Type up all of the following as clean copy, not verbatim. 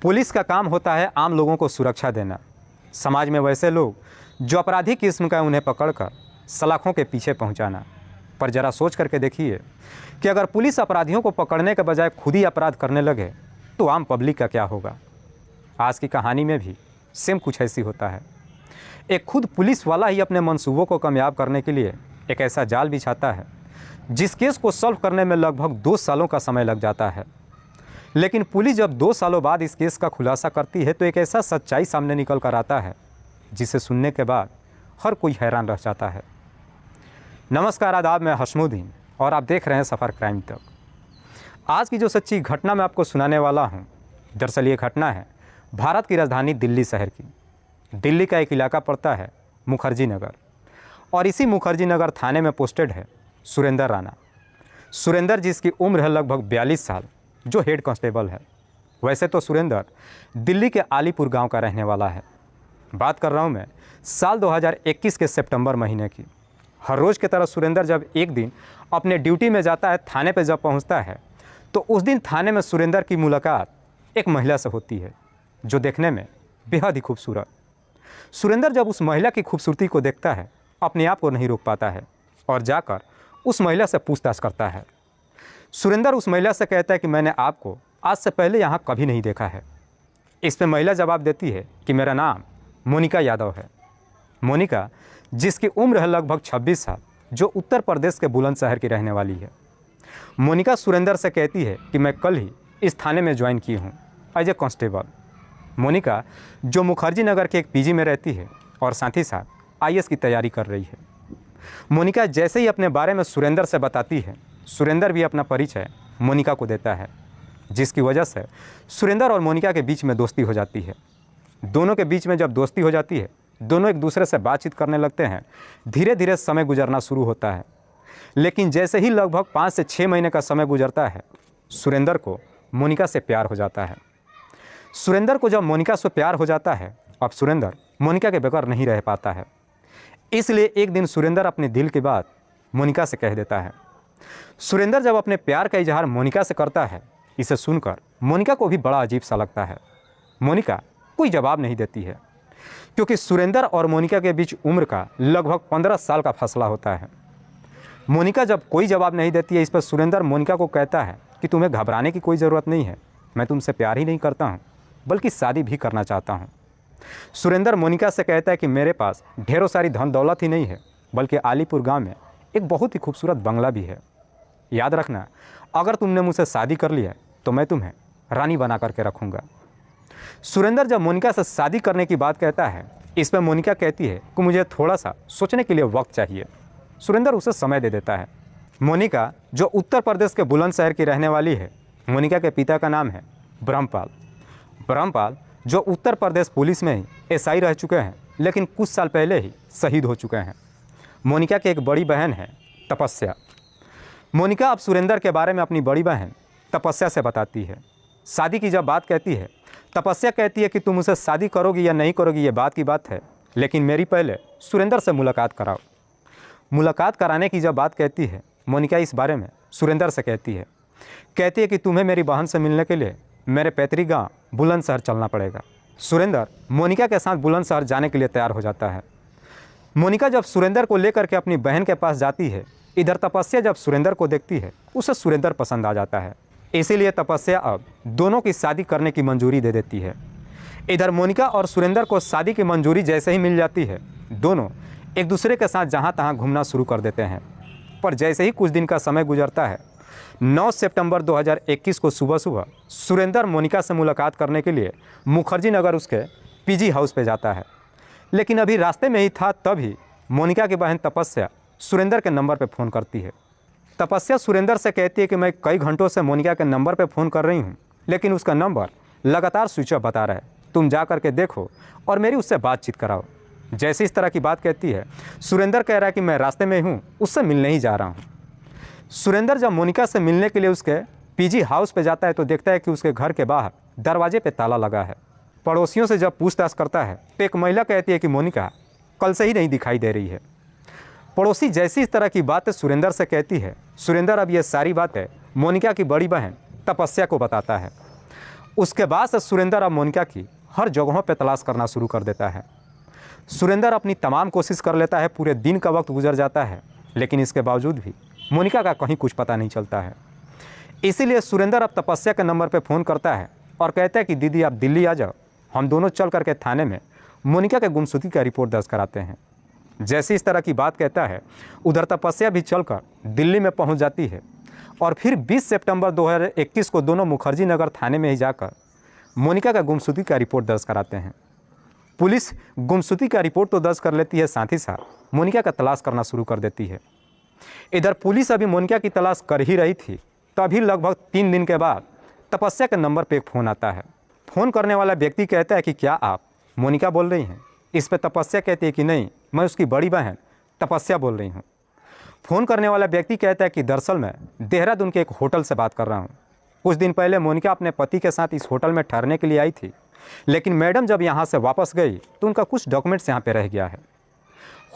Police का काम होता है आम लोगों को सुरक्षा देना। समाज में वैसे लोग जो अपराधी किस्म का उन्हें पकड़कर सलाखों के पीछे पहुंचाना। पर ज़रा सोच करके देखिए कि अगर पुलिस अपराधियों को पकड़ने के बजाय खुद ही अपराध करने लगे तो आम पब्लिक का क्या होगा। आज की कहानी में भी सेम कुछ ऐसी होता है। एक खुद पुलिस वाला ही अपने मंसूबों को कामयाब करने के लिए एक ऐसा जाल बिछाता है जिस केस को सॉल्व करने में लगभग 2 सालों का समय लग जाता है। लेकिन पुलिस जब 2 सालों बाद इस केस का खुलासा करती है तो एक ऐसा सच्चाई सामने निकल कर आता है जिसे सुनने के बाद हर कोई हैरान रह जाता है। नमस्कार, आदाब, मैं हशमुद्दीन और आप देख रहे हैं सफ़र क्राइम तक। आज की जो सच्ची घटना मैं आपको सुनाने वाला हूं, दरअसल ये घटना है भारत की राजधानी दिल्ली शहर की। दिल्ली का एक इलाका पड़ता है मुखर्जी नगर और इसी मुखर्जी नगर थाने में पोस्टेड है सुरेंद्र राणा। सुरेंद्र जिसकी उम्र है लगभग 42 साल, जो हेड कांस्टेबल है। वैसे तो सुरेंद्र दिल्ली के आलीपुर गांव का रहने वाला है। बात कर रहा हूं मैं साल 2021 के सितंबर महीने की। हर रोज़ की तरह सुरेंद्र जब एक दिन अपने ड्यूटी में जाता है, थाने पर जब पहुंचता है तो उस दिन थाने में सुरेंद्र की मुलाकात एक महिला से होती है जो देखने में बेहद ही खूबसूरत। सुरेंद्र जब उस महिला की खूबसूरती को देखता है अपने आप को नहीं रोक पाता है और जाकर उस महिला से पूछताछ करता है। सुरेंद्र उस महिला से कहता है कि मैंने आपको आज से पहले यहाँ कभी नहीं देखा है। इस पर महिला जवाब देती है कि मेरा नाम मोनिका यादव है। मोनिका जिसकी उम्र है लगभग 26 साल, जो उत्तर प्रदेश के बुलंदशहर की रहने वाली है। मोनिका सुरेंद्र से कहती है कि मैं कल ही इस थाने में ज्वाइन की हूँ एज ए कांस्टेबल। मोनिका जो मुखर्जी नगर के एक पीजी में रहती है और साथ ही साथ आईएएस की तैयारी कर रही है। मोनिका जैसे ही अपने बारे में सुरेंद्र से बताती है, सुरेंद्र भी अपना परिचय मोनिका को देता है, जिसकी वजह से सुरेंद्र और मोनिका के बीच में दोस्ती हो जाती है। दोनों के बीच में जब दोस्ती हो जाती है, दोनों एक दूसरे से बातचीत करने लगते हैं। धीरे धीरे समय गुजरना शुरू होता है, लेकिन जैसे ही लगभग 5 से 6 महीने का समय गुजरता है, सुरेंद्र को मोनिका से प्यार हो जाता है। सुरेंद्र को जब मोनिका से प्यार हो जाता है, अब सुरेंद्र मोनिका के बगैर नहीं रह पाता है। इसलिए एक दिन सुरेंद्र अपने दिल की बात मोनिका से कह देता है। सुरेंद्र जब अपने प्यार का इजहार मोनिका से करता है, इसे सुनकर मोनिका को भी बड़ा अजीब सा लगता है। मोनिका कोई जवाब नहीं देती है क्योंकि सुरेंद्र और मोनिका के बीच उम्र का लगभग 15 साल का फासला होता है। मोनिका जब कोई जवाब नहीं देती है, इस पर सुरेंद्र मोनिका को कहता है कि तुम्हें घबराने की कोई ज़रूरत नहीं है, मैं तुमसे प्यार ही नहीं करता हूँ बल्कि शादी भी करना चाहता हूँ। सुरेंद्र मोनिका से कहता है कि मेरे पास ढेरों सारी धन दौलत ही नहीं है बल्कि आलीपुर गांव में एक बहुत ही खूबसूरत बंगला भी है। याद रखना, अगर तुमने मुझसे शादी कर लिया तो मैं तुम्हें रानी बना करके रखूँगा। सुरेंद्र जब मोनिका से शादी करने की बात कहता है, इस पर मोनिका कहती है कि मुझे थोड़ा सा सोचने के लिए वक्त चाहिए। सुरेंद्र उसे समय दे देता है। मोनिका जो उत्तर प्रदेश के बुलंदशहर की रहने वाली है। मोनिका के पिता का नाम है ब्रह्मपाल। ब्रह्मपाल जो उत्तर प्रदेश पुलिस में ही एसआई रह चुके हैं, लेकिन कुछ साल पहले ही शहीद हो चुके हैं। मोनिका की एक बड़ी बहन है तपस्या। मोनिका अब सुरेंद्र के बारे में अपनी बड़ी बहन तपस्या से बताती है। शादी की जब बात कहती है, तपस्या कहती है कि तुम मुझसे शादी करोगी या नहीं करोगी ये बात की बात है, लेकिन मेरी पहले सुरेंद्र से मुलाकात कराओ। मुलाकात कराने की जब बात कहती है, मोनिका इस बारे में सुरेंद्र से कहती है कि तुम्हें मेरी बहन से मिलने के लिए मेरे पैतृक गाँव बुलंदशहर चलना पड़ेगा। सुरेंद्र मोनिका के साथ बुलंदशहर जाने के लिए तैयार हो जाता है। मोनिका जब सुरेंद्र को लेकर के अपनी बहन के पास जाती है, इधर तपस्या जब सुरेंद्र को देखती है, उसे सुरेंद्र पसंद आ जाता है। इसीलिए तपस्या अब दोनों की शादी करने की मंजूरी दे देती है। इधर मोनिका और सुरेंद्र को शादी की मंजूरी जैसे ही मिल जाती है, दोनों एक दूसरे के साथ जहाँ तहाँ घूमना शुरू कर देते हैं। पर जैसे ही कुछ दिन का समय गुजरता है, 9 सितंबर 2021 को सुबह सुबह सुरेंद्र मोनिका से मुलाकात करने के लिए मुखर्जी नगर उसके पीजी हाउस पे जाता है। लेकिन अभी रास्ते में ही था, तभी मोनिका की बहन तपस्या सुरेंद्र के नंबर पे फ़ोन करती है। तपस्या सुरेंद्र से कहती है कि मैं कई घंटों से मोनिका के नंबर पे फ़ोन कर रही हूँ, लेकिन उसका नंबर लगातार स्विच ऑफ बता रहा है। तुम जा कर के देखो और मेरी उससे बातचीत कराओ। जैसे इस तरह की बात कहती है, सुरेंद्र कह रहा है कि मैं रास्ते में हूँ, उससे मिलने ही जा रहा हूँ। सुरेंद्र जब मोनिका से मिलने के लिए उसके पीजी हाउस पे जाता है तो देखता है कि उसके घर के बाहर दरवाजे पे ताला लगा है। पड़ोसियों से जब पूछताछ करता है तो एक महिला कहती है कि मोनिका कल से ही नहीं दिखाई दे रही है। पड़ोसी जैसी इस तरह की बातें सुरेंद्र से कहती है, सुरेंद्र अब ये सारी बातें मोनिका की बड़ी बहन तपस्या को बताता है उसके बाद से सुरेंद्र अब मोनिका की हर जगहों पर तलाश करना शुरू कर देता है। सुरेंद्र अपनी तमाम कोशिश कर लेता है, पूरे दिन का वक्त गुजर जाता है, लेकिन इसके बावजूद भी मोनिका का कहीं कुछ पता नहीं चलता है। इसीलिए सुरेंद्र अब तपस्या के नंबर पर फ़ोन करता है और कहता है कि दीदी आप दिल्ली आ जाओ, हम दोनों चल करके थाने में मोनिका के गुमशुदगी का रिपोर्ट दर्ज कराते हैं। जैसे इस तरह की बात कहता है, उधर तपस्या भी चलकर दिल्ली में पहुंच जाती है और फिर 20 सितंबर 2021 को दोनों मुखर्जी नगर थाने में ही जाकर मोनिका का गुमशुदगी का रिपोर्ट दर्ज कराते हैं। पुलिस गुमशुदगी का रिपोर्ट तो दर्ज कर लेती है, साथ ही साथ मोनिका का तलाश करना शुरू कर देती है। इधर पुलिस अभी मोनिका की तलाश कर ही रही थी, तभी लगभग 3 दिन के बाद तपस्या के नंबर पर एक फ़ोन आता है। फ़ोन करने वाला व्यक्ति कहता है कि क्या आप मोनिका बोल रही हैं? इस पर तपस्या कहती है कि नहीं, मैं उसकी बड़ी बहन तपस्या बोल रही हूँ। फ़ोन करने वाला व्यक्ति कहता है कि दरअसल मैं देहरादून के एक होटल से बात कर रहा हूँ। कुछ दिन पहले मोनिका अपने पति के साथ इस होटल में ठहरने के लिए आई थी, लेकिन मैडम जब यहाँ से वापस गई तो उनका कुछ डॉक्यूमेंट्स यहाँ पे रह गया है।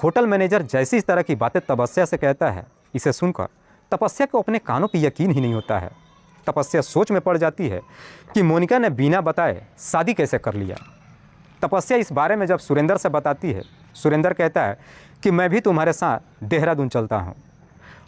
होटल मैनेजर जैसी इस तरह की बातें तपस्या से कहता है, इसे सुनकर तपस्या को अपने कानों पर यकीन ही नहीं होता है। तपस्या सोच में पड़ जाती है कि मोनिका ने बिना बताए शादी कैसे कर लिया। तपस्या इस बारे में जब सुरेंद्र से बताती है, सुरेंद्र कहता है कि मैं भी तुम्हारे साथ देहरादून चलता हूँ।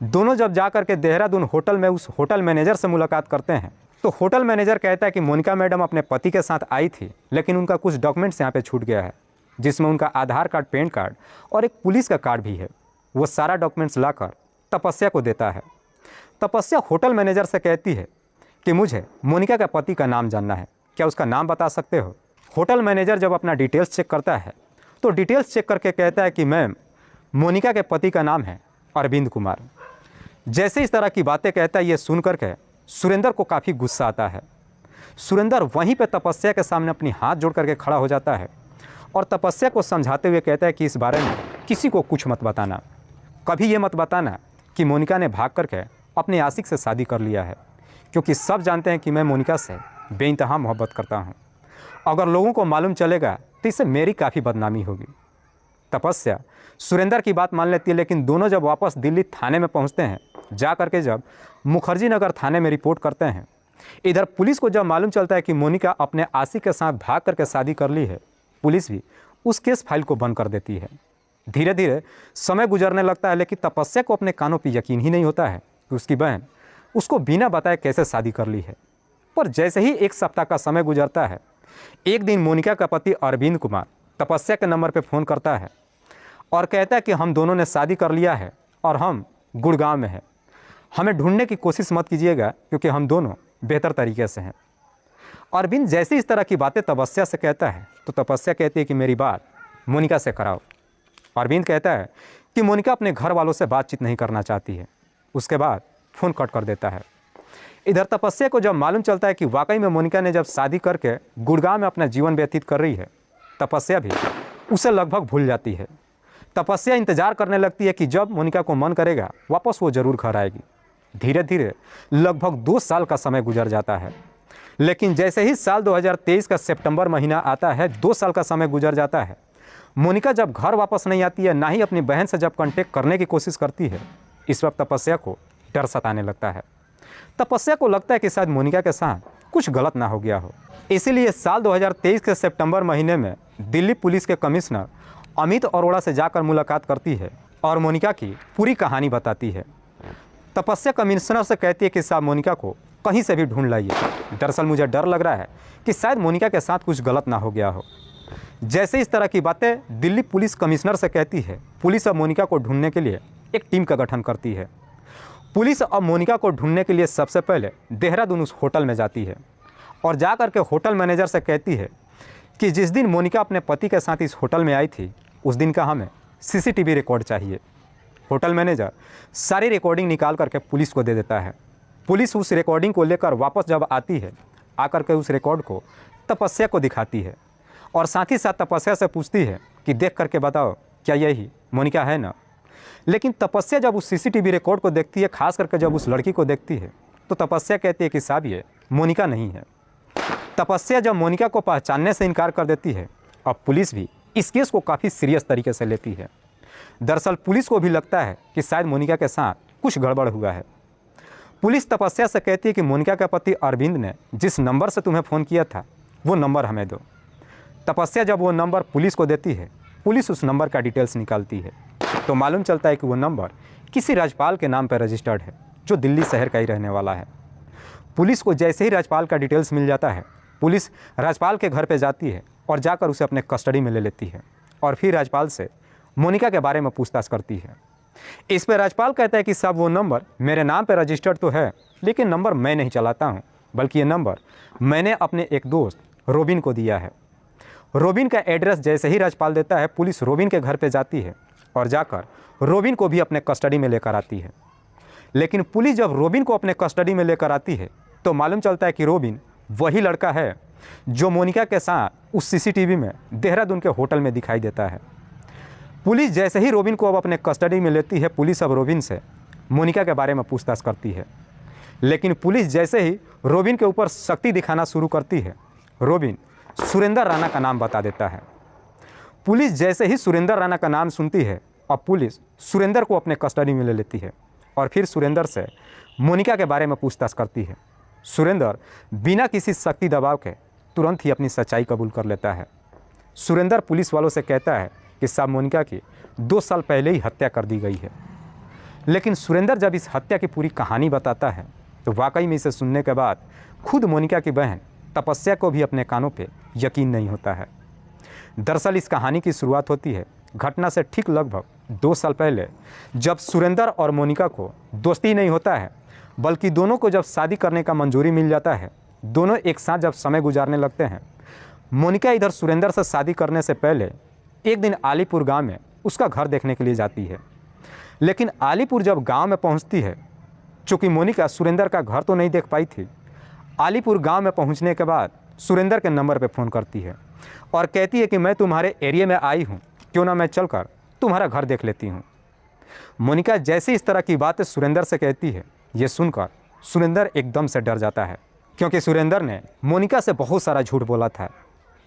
दोनों जब जा कर के देहरादून होटल में उस होटल मैनेजर से मुलाकात करते हैं तो होटल मैनेजर कहता है कि मोनिका मैडम अपने पति के साथ आई थी, लेकिन उनका कुछ डॉक्यूमेंट्स यहाँ पे छूट गया है, जिसमें उनका आधार कार्ड, पैन कार्ड और एक पुलिस का कार्ड भी है। वो सारा डॉक्यूमेंट्स लाकर तपस्या को देता है। तपस्या होटल मैनेजर से कहती है कि मुझे मोनिका का पति का नाम जानना है, क्या उसका नाम बता सकते हो? होटल मैनेजर जब अपना डिटेल्स चेक करता है तो डिटेल्स चेक करके कहता है कि मैम, मोनिका के पति का नाम है अरविंद कुमार। जैसे इस तरह की बातें कहता है, ये सुन करके सुरेंद्र को काफ़ी गुस्सा आता है। सुरेंद्र वहीं पे तपस्या के सामने अपनी हाथ जोड़ करके खड़ा हो जाता है और तपस्या को समझाते हुए कहता है कि इस बारे में किसी को कुछ मत बताना, कभी ये मत बताना कि मोनिका ने भाग करके अपने आशिक से शादी कर लिया है, क्योंकि सब जानते हैं कि मैं मोनिका से बेइंतहा मोहब्बत करता हूँ। अगर लोगों को मालूम चलेगा तो इससे मेरी काफ़ी बदनामी होगी। तपस्या सुरेंद्र की बात मान लेती है, लेकिन दोनों जब वापस दिल्ली थाने में पहुंचते हैं, जा करके जब मुखर्जी नगर थाने में रिपोर्ट करते हैं, इधर पुलिस को जब मालूम चलता है कि मोनिका अपने आशिक के साथ भाग करके शादी कर ली है, पुलिस भी उस केस फाइल को बंद कर देती है। धीरे धीरे समय गुजरने लगता है, लेकिन तपस्या को अपने कानों पर यकीन ही नहीं होता है कि उसकी बहन उसको बिना बताए कैसे शादी कर ली है। पर जैसे ही 1 सप्ताह का समय गुजरता है, एक दिन मोनिका का पति अरविंद कुमार तपस्या के नंबर पर फ़ोन करता है और कहता है कि हम दोनों ने शादी कर लिया है और हम गुड़गांव में हैं, हमें ढूंढने की कोशिश मत कीजिएगा क्योंकि हम दोनों बेहतर तरीके से हैं। अरविंद जैसे इस तरह की बातें तपस्या से कहता है तो तपस्या कहती है कि मेरी बात मोनिका से कराओ। अरविंद कहता है कि मोनिका अपने घर वालों से बातचीत नहीं करना चाहती है। उसके बाद फ़ोन कट कर देता है। इधर तपस्या को जब मालूम चलता है कि वाकई में मोनिका ने जब शादी करके गुड़गांव में अपना जीवन व्यतीत कर रही है, तपस्या भी उसे लगभग भूल जाती है। तपस्या इंतजार करने लगती है कि जब मोनिका को मन करेगा वापस वो ज़रूर घर आएगी। धीरे धीरे लगभग 2 साल का समय गुजर जाता है, लेकिन जैसे ही साल 2023 का सितंबर महीना आता है, 2 साल का समय गुजर जाता है। मोनिका जब घर वापस नहीं आती है, ना ही अपनी बहन से जब कांटेक्ट करने की कोशिश करती है, इस वक्त तपस्या को डर सताने लगता है। तपस्या को लगता है कि शायद मोनिका के साथ कुछ गलत ना हो गया हो। इसीलिए साल 2023 के सितंबर महीने में दिल्ली पुलिस के कमिश्नर अमित अरोड़ा से जाकर मुलाकात करती है और मोनिका की पूरी कहानी बताती है। तपस्या कमिश्नर से कहती है कि साहब मोनिका को कहीं से भी ढूंढ लाइए, दरअसल मुझे डर लग रहा है कि शायद मोनिका के साथ कुछ गलत ना हो गया हो। जैसे इस तरह की बातें दिल्ली पुलिस कमिश्नर से कहती है, पुलिस अब मोनिका को ढूंढने के लिए एक टीम का गठन करती है। पुलिस अब मोनिका को ढूंढने के लिए सबसे पहले देहरादून उस होटल में जाती है और जा कर के होटल मैनेजर से कहती है कि जिस दिन मोनिका अपने पति के साथ इस होटल में आई थी, उस दिन का हमें सीसीटीवी रिकॉर्ड चाहिए। होटल मैनेजर सारी रिकॉर्डिंग निकाल करके पुलिस को दे देता है। पुलिस उस रिकॉर्डिंग को लेकर वापस जब आती है, आकर के उस रिकॉर्ड को तपस्या को दिखाती है और साथ ही साथ तपस्या से पूछती है कि देख करके बताओ क्या यही मोनिका है ना। लेकिन तपस्या जब उस सीसीटीवी रिकॉर्ड को देखती है, खास करके जब उस लड़की को देखती है, तो तपस्या कहती है कि साहब ये मोनिका नहीं है। तपस्या जब मोनिका को पहचानने से इनकार कर देती है, अब पुलिस भी इस केस को काफ़ी सीरियस तरीके से लेती है। दरअसल पुलिस को भी लगता है कि शायद मोनिका के साथ कुछ गड़बड़ हुआ है। पुलिस तपस्या से कहती है कि मोनिका के पति अरविंद ने जिस नंबर से तुम्हें फ़ोन किया था वो नंबर हमें दो। तपस्या जब वो नंबर पुलिस को देती है, पुलिस उस नंबर का डिटेल्स निकालती है तो मालूम चलता है कि वो नंबर किसी राजपाल के नाम पर रजिस्टर्ड है जो दिल्ली शहर का ही रहने वाला है। पुलिस को जैसे ही राजपाल का डिटेल्स मिल जाता है, पुलिस राजपाल के घर पे जाती है और जाकर उसे अपने कस्टडी में ले लेती है और फिर राजपाल से मोनिका के बारे में पूछताछ करती है। इस पर राजपाल कहता है कि साहब वो नंबर मेरे नाम पर रजिस्टर्ड तो है, लेकिन नंबर मैं नहीं चलाता हूँ, बल्कि ये नंबर मैंने अपने एक दोस्त रोबिन को दिया है। रोबिन का एड्रेस जैसे ही राजपाल देता है, पुलिस रोबिन के घर पे जाती है और जाकर रोबिन को भी अपने कस्टडी में लेकर आती है। लेकिन पुलिस जब रोबिन को अपने कस्टडी में लेकर आती है तो मालूम चलता है कि रोबिन वही लड़का है जो मोनिका के साथ उस सीसीटीवी में देहरादून के होटल में दिखाई देता है। पुलिस जैसे ही रोबिन को अब अपने कस्टडी में लेती है, पुलिस अब रोबिन से मोनिका के बारे में पूछताछ करती है। लेकिन पुलिस जैसे ही रोबिन के ऊपर शक्ति दिखाना शुरू करती है, रोबिन सुरेंद्र राणा का नाम बता देता है। पुलिस जैसे ही सुरेंद्र राणा का नाम सुनती है, अब पुलिस सुरेंद्र को अपने कस्टडी में ले लेती है और फिर सुरेंद्र से मोनिका के बारे में पूछताछ करती है। सुरेंद्र बिना किसी शक्ति दबाव के तुरंत ही अपनी सच्चाई कबूल कर लेता है। सुरेंद्र पुलिस वालों से कहता है कि साहब मोनिका की 2 साल पहले ही हत्या कर दी गई है। लेकिन सुरेंद्र जब इस हत्या की पूरी कहानी बताता है तो वाकई में इसे सुनने के बाद खुद मोनिका की बहन तपस्या को भी अपने कानों पे यकीन नहीं होता है। दरअसल इस कहानी की शुरुआत होती है घटना से ठीक लगभग 2 साल पहले, जब सुरेंद्र और मोनिका को दोस्ती नहीं होता है, बल्कि दोनों को जब शादी करने का मंजूरी मिल जाता है, दोनों एक साथ जब समय गुजारने लगते हैं। मोनिका इधर सुरेंद्र से शादी करने से पहले एक दिन आलीपुर गांव में उसका घर देखने के लिए जाती है। लेकिन आलीपुर जब गांव में पहुंचती है, चूँकि मोनिका सुरेंद्र का घर तो नहीं देख पाई थी, आलीपुर गांव में पहुंचने के बाद सुरेंद्र के नंबर पर फ़ोन करती है और कहती है कि मैं तुम्हारे एरिया में आई हूं, क्यों ना मैं चलकर तुम्हारा घर देख लेती हूं। मोनिका जैसे इस तरह की बातें सुरेंद्र से कहती है, ये सुनकर सुरेंद्र एकदम से डर जाता है, क्योंकि सुरेंद्र ने मोनिका से बहुत सारा झूठ बोला था।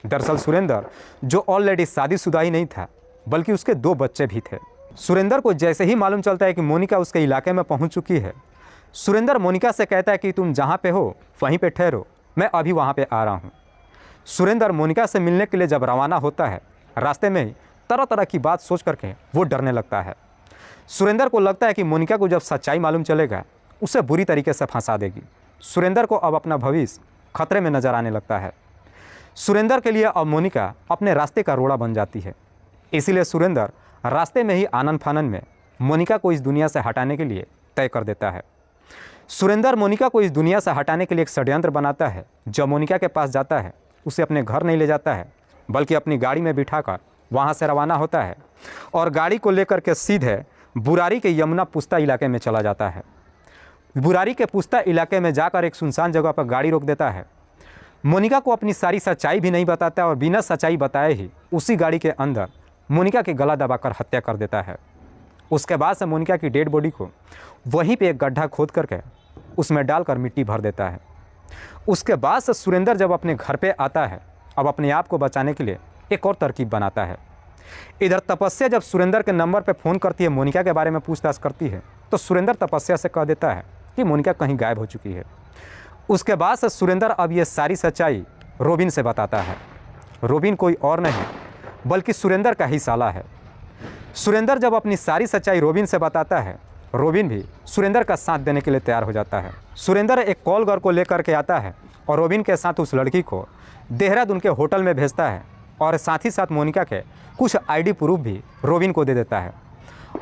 दरअसल सुरेंद्र जो ऑलरेडी शादीशुदा ही नहीं था, बल्कि उसके 2 बच्चे भी थे। सुरेंद्र को जैसे ही मालूम चलता है कि मोनिका उसके इलाके में पहुंच चुकी है, सुरेंद्र मोनिका से कहता है कि तुम जहां पे हो वहीं पे ठहरो, मैं अभी वहां पे आ रहा हूं। सुरेंद्र मोनिका से मिलने के लिए जब रवाना होता है, रास्ते में ही तरह तरह की बात सोच करके वो डरने लगता है। सुरेंद्र को लगता है कि मोनिका को जब सच्चाई मालूम चलेगा, उसे बुरी तरीके से फंसा देगी। सुरेंद्र को अब अपना भविष्य खतरे में नजर आने लगता है। सुरेंद्र के लिए अब मोनिका अपने रास्ते का रोड़ा बन जाती है। इसीलिए सुरेंद्र रास्ते में ही आनन फानन में मोनिका को इस दुनिया से हटाने के लिए तय कर देता है। सुरेंद्र मोनिका को इस दुनिया से हटाने के लिए एक षड्यंत्र बनाता है। जब मोनिका के पास जाता है, उसे अपने घर नहीं ले जाता है, बल्कि अपनी गाड़ी में बिठाकर वहाँ से रवाना होता है और गाड़ी को लेकर के सीधे बुरारी के यमुना पुस्ता इलाके में चला जाता है। बुरारी के पुस्ता इलाके में जाकर एक सुनसान जगह पर गाड़ी रोक देता है। मोनिका को अपनी सारी सच्चाई भी नहीं बताता और बिना सच्चाई बताए ही उसी गाड़ी के अंदर मोनिका के गला दबाकर हत्या कर देता है। उसके बाद से मोनिका की डेड बॉडी को वहीं पे एक गड्ढा खोद करके उसमें डालकर मिट्टी भर देता है। उसके बाद से सुरेंद्र जब अपने घर पे आता है, अब अपने आप को बचाने के लिए एक और तरकीब बनाता है। इधर तपस्या जब सुरेंद्र के नंबर पे फ़ोन करती है, मोनिका के बारे में पूछताछ करती है, तो सुरेंद्र तपस्या से कह देता है कि मोनिका कहीं गायब हो चुकी है। उसके बाद से सुरेंद्र अब ये सारी सच्चाई रोबिन से बताता है। रोबिन कोई और नहीं बल्कि सुरेंद्र का ही साला है। सुरेंद्र जब अपनी सारी सच्चाई रोबिन से बताता है, रोबिन भी सुरेंद्र का साथ देने के लिए तैयार हो जाता है। सुरेंद्र एक कॉल गर्ल को लेकर के आता है और रोबिन के साथ उस लड़की को देहरादून के होटल में भेजता है और साथ ही साथ मोनिका के कुछ आईडी प्रूफ भी रोबिन को दे देता है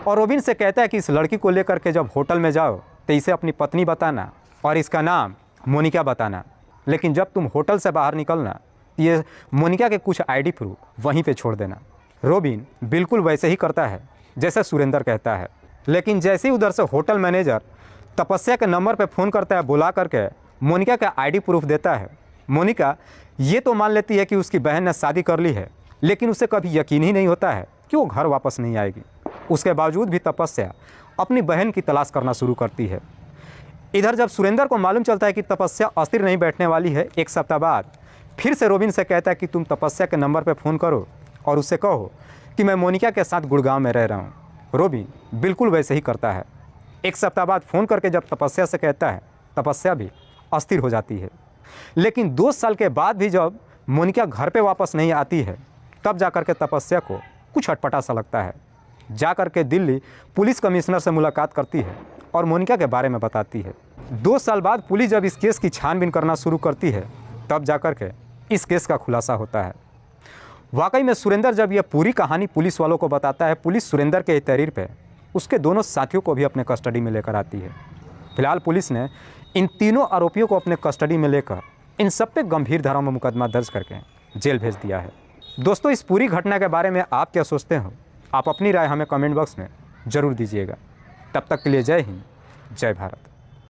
और रोबिन से कहता है कि इस लड़की को लेकर के जब होटल में जाओ तो इसे अपनी पत्नी बताना और इसका नाम मोनिका बताना, लेकिन जब तुम होटल से बाहर निकलना ये मोनिका के कुछ आईडी प्रूफ वहीं पे छोड़ देना। रोबिन बिल्कुल वैसे ही करता है जैसे सुरेंद्र कहता है। लेकिन जैसे ही उधर से होटल मैनेजर तपस्या के नंबर पे फ़ोन करता है, बुला करके मोनिका का आईडी प्रूफ देता है, मोनिका ये तो मान लेती है कि उसकी बहन ने शादी कर ली है, लेकिन उसे कभी यकीन ही नहीं होता है कि वो घर वापस नहीं आएगी। उसके बावजूद भी तपस्या अपनी बहन की तलाश करना शुरू करती है। इधर जब सुरेंद्र को मालूम चलता है कि तपस्या अस्थिर नहीं बैठने वाली है, 1 सप्ताह बाद फिर से रोबिन से कहता है कि तुम तपस्या के नंबर पर फ़ोन करो और उससे कहो कि मैं मोनिका के साथ गुड़गांव में रह रहा हूँ। रोबिन बिल्कुल वैसे ही करता है। 1 सप्ताह बाद फ़ोन करके जब तपस्या से कहता है, तपस्या भी अस्थिर हो जाती है। लेकिन 2 साल के बाद भी जब मोनिका घर पे वापस नहीं आती है, तब जाकर के तपस्या को कुछ अटपटा सा लगता है। जाकर के दिल्ली पुलिस कमिश्नर से मुलाकात करती है और मोनिका के बारे में बताती है। 2 साल बाद पुलिस जब इस केस की छानबीन करना शुरू करती है, तब जाकर के इस केस का खुलासा होता है। वाकई में सुरेंद्र जब यह पूरी कहानी पुलिस वालों को बताता है, पुलिस सुरेंद्र के तहरीर पे उसके दोनों साथियों को भी अपने कस्टडी में लेकर आती है। फिलहाल पुलिस ने इन तीनों आरोपियों को अपने कस्टडी में लेकर इन सब पे गंभीर धाराओं में मुकदमा दर्ज करके जेल भेज दिया है। दोस्तों, इस पूरी घटना के बारे में आप क्या सोचते हो? आप अपनी राय हमें कमेंट बॉक्स में ज़रूर दीजिएगा। तब तक के लिए जय हिंद, जय भारत।